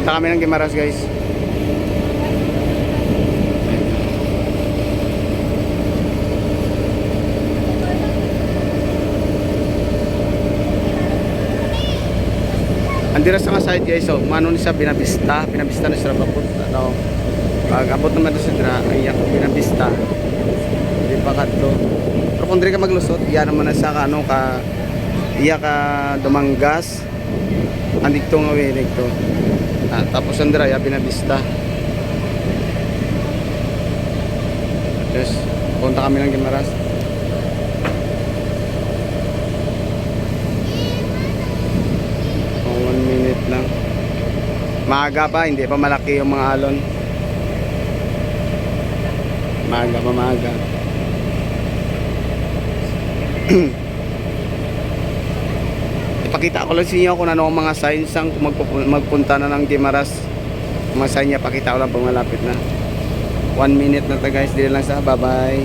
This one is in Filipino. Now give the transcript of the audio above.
Punta kami ng Guimaras guys. Andira sa side guys, so mano ni sa Binabista na sa Rapaput ano. Pag abot naman sa dra ay ako Binabista. Di pa kadto. Pero kung diri ka maglusot, iya naman na sa ano ka iya ka Dumanggas. Andito nga winig to. Tapos andira ya Binabista. Yes, punta kami ng Guimaras. Lang. Maaga pa, hindi pa malaki yung mga alon. Maaga. Ipakita ko lang sa inyo kung ano ang mga signs ang magpunta na ng Guimaras. Mga sign niya, pakita ko lang pag malapit na. 1 minute na to guys, dito lang sa bye bye.